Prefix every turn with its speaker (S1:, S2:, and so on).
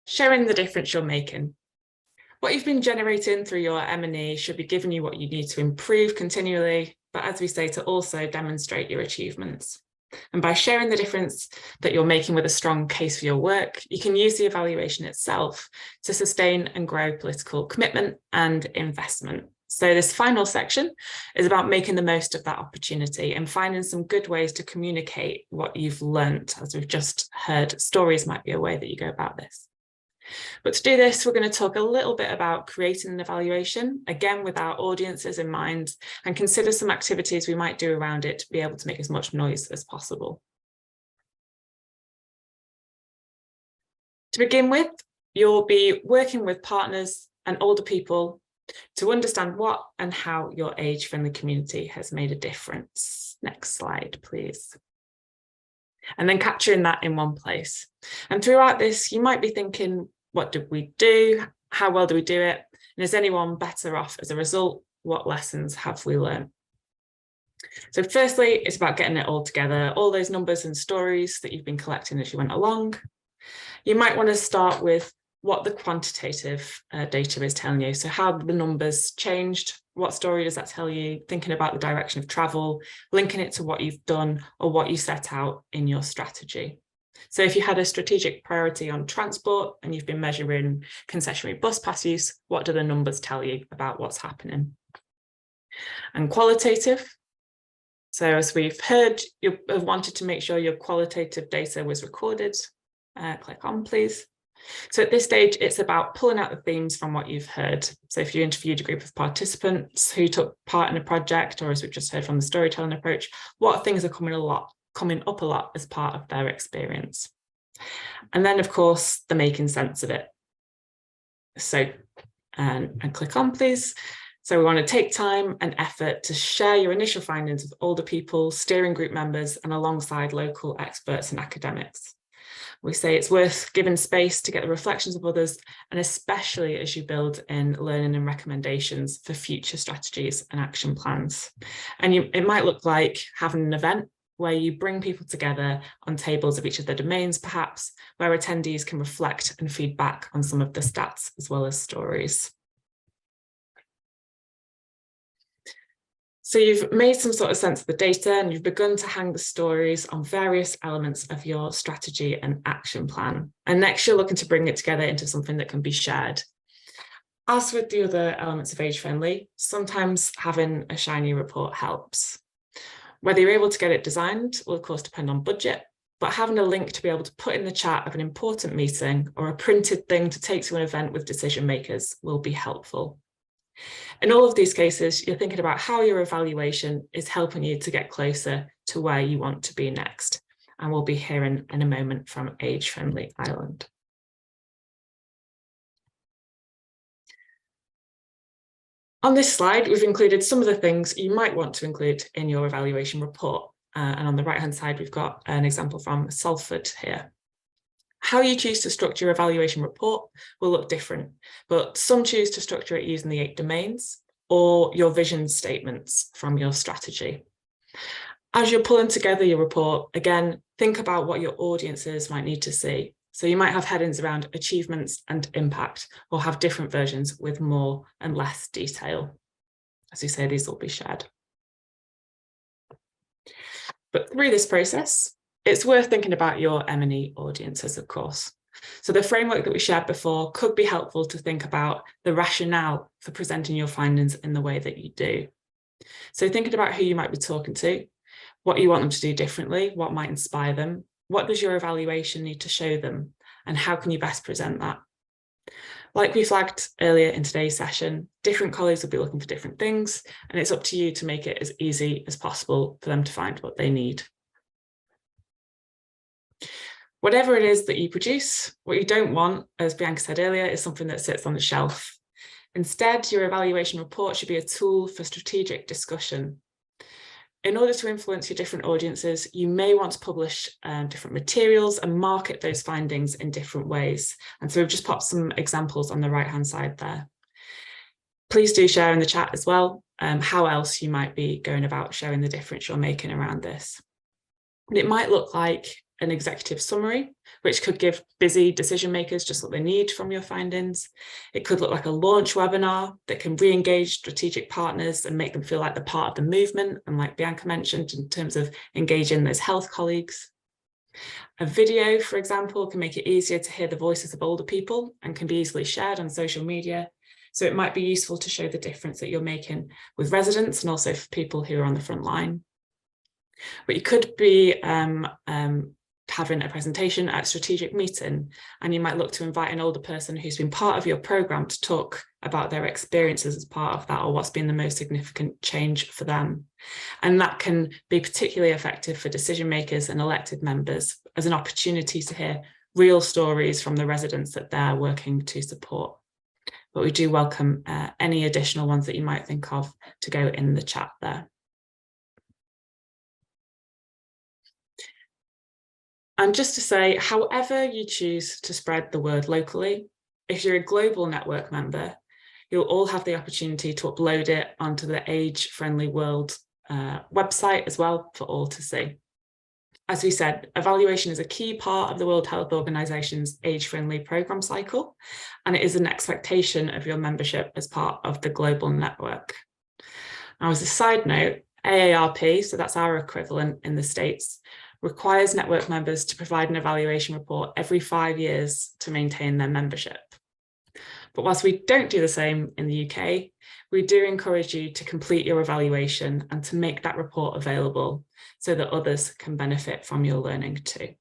S1: Showing the difference you're making. What you've been generating through your M&E should be giving you what you need to improve continually, but as we say, to also demonstrate your achievements. And by sharing the difference that you're making with a strong case for your work, you can use the evaluation itself to sustain and grow political commitment and investment. So this final section is about making the most of that opportunity and finding some good ways to communicate what you've learnt. As we've just heard, stories might be a way that you go about this. But to do this, we're going to talk a little bit about creating an evaluation, again with our audiences in mind, and consider some activities we might do around it to be able to make as much noise as possible. To begin with, you'll be working with partners and older people to understand what and how your age-friendly community has made a difference. Next slide, please. And then capturing that in one place. And throughout this, you might be thinking, what did we do? How well do we do it? And is anyone better off as a result? What lessons have we learned? So firstly, it's about getting it all together, all those numbers and stories that you've been collecting as you went along. You might want to start with what the quantitative data is telling you. So how the numbers changed, what story does that tell you, thinking about the direction of travel, linking it to what you've done or what you set out in your strategy. So if you had a strategic priority on transport and you've been measuring concessionary bus pass use, what do the numbers tell you about what's happening? And qualitative. So as we've heard, you have wanted to make sure your qualitative data was recorded. Click on, please. So at this stage, it's about pulling out the themes from what you've heard. So if you interviewed a group of participants who took part in a project, or as we've just heard from the storytelling approach, what things are coming up a lot as part of their experience. And then, of course, the making sense of it. So, and click on, please. So we want to take time and effort to share your initial findings with older people, steering group members, and alongside local experts and academics. We say it's worth giving space to get the reflections of others, and especially as you build in learning and recommendations for future strategies and action plans. And it might look like having an event where you bring people together on tables of each of the domains, perhaps, where attendees can reflect and feed back on some of the stats as well as stories. So you've made some sort of sense of the data and you've begun to hang the stories on various elements of your strategy and action plan. And next you're looking to bring it together into something that can be shared. As with the other elements of Age Friendly, sometimes having a shiny report helps. Whether you're able to get it designed will of course depend on budget, but having a link to be able to put in the chat of an important meeting or a printed thing to take to an event with decision makers will be helpful. In all of these cases, you're thinking about how your evaluation is helping you to get closer to where you want to be next. And we'll be hearing in a moment from Age Friendly Ireland. On this slide, we've included some of the things you might want to include in your evaluation report. And on the right-hand side, we've got an example from Salford here. How you choose to structure your evaluation report will look different, but some choose to structure it using the 8 domains or your vision statements from your strategy. As you're pulling together your report, again, think about what your audiences might need to see. So you might have headings around achievements and impact, or have different versions with more and less detail. As we say, these will be shared. But through this process, it's worth thinking about your M&E audiences, of course. So the framework that we shared before could be helpful to think about the rationale for presenting your findings in the way that you do. So thinking about who you might be talking to, what you want them to do differently, what might inspire them, what does your evaluation need to show them, and how can you best present that? Like we flagged earlier in today's session, different colleagues will be looking for different things, and it's up to you to make it as easy as possible for them to find what they need. Whatever it is that you produce, what you don't want, as Bianca said earlier, is something that sits on the shelf. Instead, your evaluation report should be a tool for strategic discussion. In order to influence your different audiences, you may want to publish different materials and market those findings in different ways. And so we've just popped some examples on the right-hand side there. Please do share in the chat as well how else you might be going about showing the difference you're making around this. And it might look like an executive summary, which could give busy decision makers just what they need from your findings. It could look like a launch webinar that can re-engage strategic partners and make them feel like they're part of the movement, and like Bianca mentioned, in terms of engaging those health colleagues. A video, for example, can make it easier to hear the voices of older people and can be easily shared on social media. So it might be useful to show the difference that you're making with residents and also for people who are on the front line. But you could be having a presentation at a strategic meeting, and you might look to invite an older person who's been part of your programme to talk about their experiences as part of that, or what's been the most significant change for them. And that can be particularly effective for decision makers and elected members as an opportunity to hear real stories from the residents that they're working to support. But we do welcome any additional ones that you might think of to go in the chat there. And just to say, however you choose to spread the word locally, if you're a global network member, you'll all have the opportunity to upload it onto the Age Friendly World website as well for all to see. As we said, evaluation is a key part of the World Health Organization's age-friendly program cycle, and it is an expectation of your membership as part of the global network. Now, as a side note, AARP, so that's our equivalent in the States, requires network members to provide an evaluation report every 5 years to maintain their membership. But whilst we don't do the same in the UK, we do encourage you to complete your evaluation and to make that report available so that others can benefit from your learning too.